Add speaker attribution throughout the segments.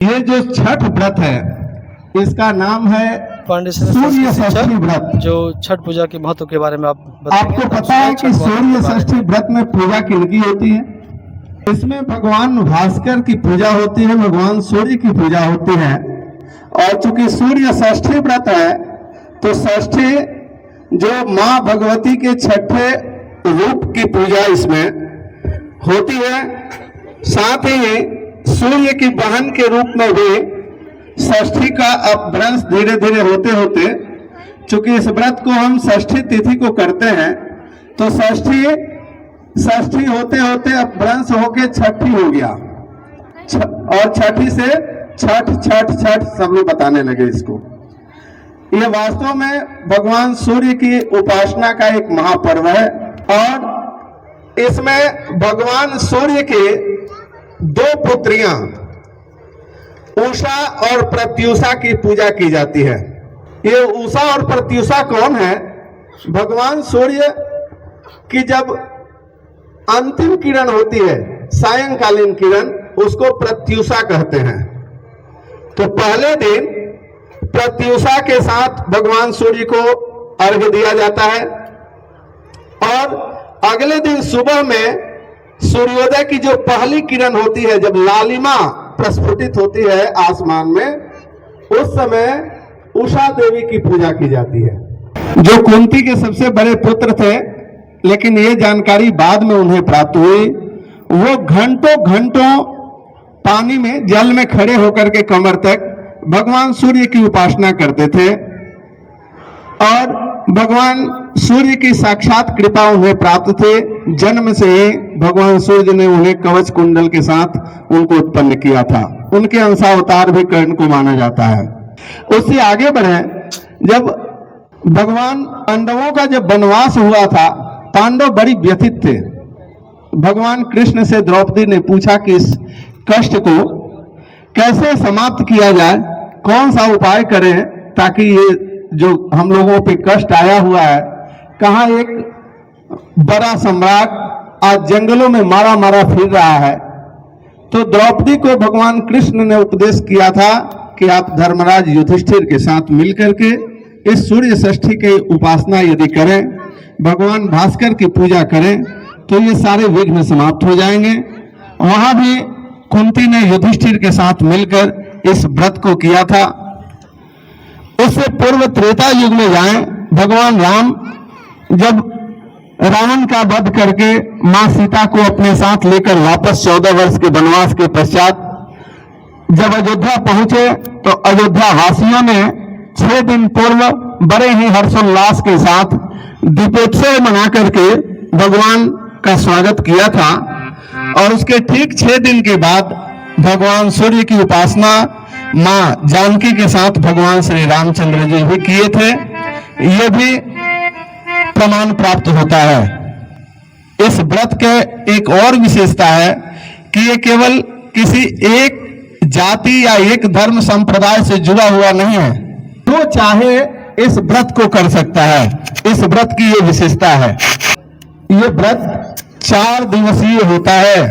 Speaker 1: ये जो छठ व्रत है इसका नाम है
Speaker 2: पांडे
Speaker 1: सूर्य षष्ठी व्रत।
Speaker 2: जो छठ पूजा के महत्व के बारे में आप बताएंगे।
Speaker 1: आपको पता है कि सूर्य षष्ठी व्रत में पूजा किनकी होती है? इसमें भगवान भास्कर की पूजा होती है, भगवान सूर्य की पूजा होती है। और चूंकि सूर्य षष्ठी व्रत है तो षष्ठी जो माँ भगवती के छठे रूप की पूजा इसमें होती है। साथ ही सूर्य की बहन के रूप में भी षष्ठी का अपभ्रंश धीरे धीरे होते होते, चूंकि इस व्रत को हम षष्ठी तिथि को करते हैं तो षष्ठी होते होते अपभ्रंश होके छठी हो गया और छठी से छठ छठ छठ सब लोग बताने लगे इसको। ये वास्तव में भगवान सूर्य की उपासना का एक महापर्व है और इसमें भगवान सूर्य के दो पुत्रियां उषा और प्रत्युषा की पूजा की जाती है। ये उषा और प्रत्युषा कौन है? भगवान सूर्य की जब अंतिम किरण होती है, सायंकालीन किरण, उसको प्रत्युषा कहते हैं। तो पहले दिन प्रत्युषा के साथ भगवान सूर्य को अर्घ्य दिया जाता है और अगले दिन सुबह में सूर्योदय की जो पहली किरण होती है, जब लालिमा प्रस्फुटित होती है आसमान में, उस समय उषा देवी की पूजा की जाती है जो कुंती के सबसे बड़े पुत्र थे, लेकिन ये जानकारी बाद में उन्हें प्राप्त हुई। वो घंटों घंटों पानी में, जल में खड़े होकर के कमर तक भगवान सूर्य की उपासना करते थे और भगवान सूर्य की साक्षात कृपा उन्हें प्राप्त थे। जन्म से ही भगवान सूर्य ने उन्हें कवच कुंडल के साथ उनको उत्पन्न किया था। उनके अंशावतार भी कर्ण को माना जाता है। उससे आगे बढ़े, जब भगवान पांडवों का जब वनवास हुआ था, पांडव बड़ी व्यथित थे। भगवान कृष्ण से द्रौपदी ने पूछा कि इस कष्ट को कैसे समाप्त किया जाए, कौन सा उपाय करें ताकि ये जो हम लोगों पे कष्ट आया हुआ है, कहाँ एक बड़ा सम्राट आज जंगलों में मारा मारा फिर रहा है। तो द्रौपदी को भगवान कृष्ण ने उपदेश किया था कि आप धर्मराज युधिष्ठिर के साथ मिलकर के इस सूर्य षष्ठी की उपासना यदि करें, भगवान भास्कर की पूजा करें तो ये सारे विघ्न समाप्त हो जाएंगे। वहां भी कुंती ने युधिष्ठिर के साथ मिलकर इस व्रत को किया था। उससे पूर्व त्रेता युग में जाएं, भगवान राम जब रावण का वध करके मां सीता को अपने साथ लेकर वापस 14 वर्ष के वनवास के पश्चात जब अयोध्या पहुंचे तो अयोध्या वासियों ने 6 दिन पूर्व बड़े ही हर्षोल्लास के साथ दीपोत्सव मना करके भगवान का स्वागत किया था और उसके ठीक 6 दिन के बाद भगवान सूर्य की उपासना मां जानकी के साथ भगवान श्री रामचंद्र जी भी किए थे। यह भी प्रमाण प्राप्त होता है। इस व्रत के एक और विशेषता है कि ये केवल किसी एक जाति या एक धर्म संप्रदाय से जुड़ा हुआ नहीं है, जो चाहे इस व्रत को कर सकता है। इस व्रत की ये विशेषता है। ये व्रत 4 दिवसीय होता है।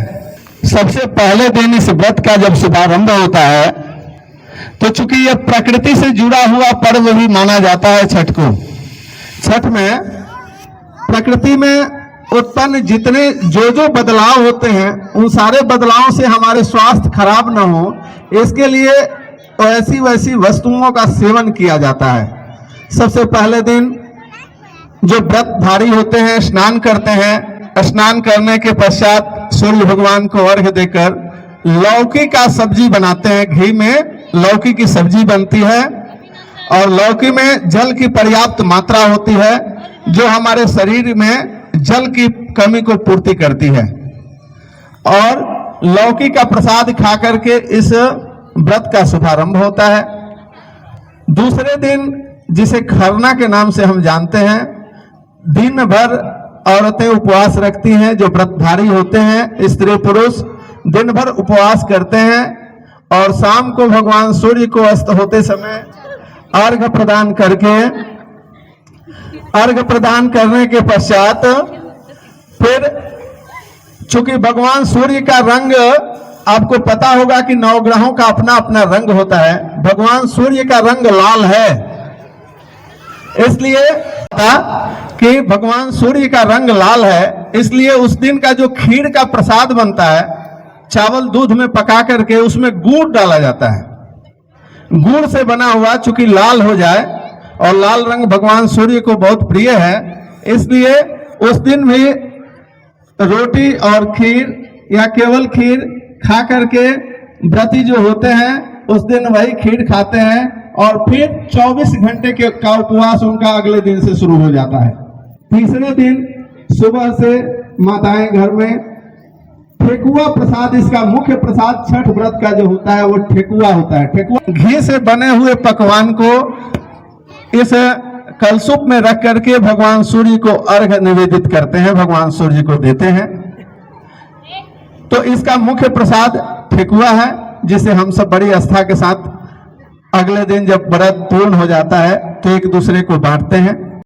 Speaker 1: सबसे पहले दिन इस व्रत का जब शुभारंभ होता है तो चूंकि यह प्रकृति से जुड़ा हुआ पर्व भी माना जाता है छठ को। छठ में प्रकृति में उत्पन्न जितने जो बदलाव होते हैं, उन सारे बदलावों से हमारे स्वास्थ्य खराब न हो, इसके लिए ऐसी वैसी वस्तुओं का सेवन किया जाता है। सबसे पहले दिन जो व्रतधारी होते हैं स्नान करते हैं। स्नान करने के पश्चात सूर्य भगवान को अर्घ्य देकर लौकी का सब्जी बनाते हैं। घी में लौकी की सब्जी बनती है और लौकी में जल की पर्याप्त मात्रा होती है जो हमारे शरीर में जल की कमी को पूर्ति करती है। और लौकी का प्रसाद खा करके इस व्रत का शुभारंभ होता है। दूसरे दिन, जिसे खरना के नाम से हम जानते हैं, दिन भर औरतें उपवास रखती हैं। जो व्रतधारी होते हैं, स्त्री पुरुष, दिन भर उपवास करते हैं और शाम को भगवान सूर्य को अस्त होते समय अर्घ्य प्रदान करने के पश्चात फिर चूंकि भगवान सूर्य का रंग आपको पता होगा कि नवग्रहों का अपना अपना रंग होता है। भगवान सूर्य का रंग लाल है, इसलिए कि भगवान सूर्य का रंग लाल है, इसलिए उस दिन का जो खीर का प्रसाद बनता है, चावल दूध में पका करके उसमें गुड़ डाला जाता है। गुड़ से बना हुआ चूंकि लाल हो जाए, और लाल रंग भगवान सूर्य को बहुत प्रिय है, इसलिए उस दिन भी रोटी और खीर या केवल खीर खा करके व्रती जो होते हैं उस दिन वही खीर खाते हैं, और फिर 24 घंटे का उपवास उनका अगले दिन से शुरू हो जाता है। तीसरे दिन सुबह से माताएं घर में ठेकुआ प्रसाद, इसका मुख्य प्रसाद छठ व्रत का जो होता है वो ठेकुआ होता है। ठेकुआ घी से बने हुए पकवान को इस कलशुप में रख करके भगवान सूर्य को अर्घ निवेदित करते हैं, भगवान सूर्य को देते हैं। तो इसका मुख्य प्रसाद ठेकुआ है, जिसे हम सब बड़ी आस्था के साथ अगले दिन जब व्रत पूर्ण हो जाता है तो एक दूसरे को बांटते हैं।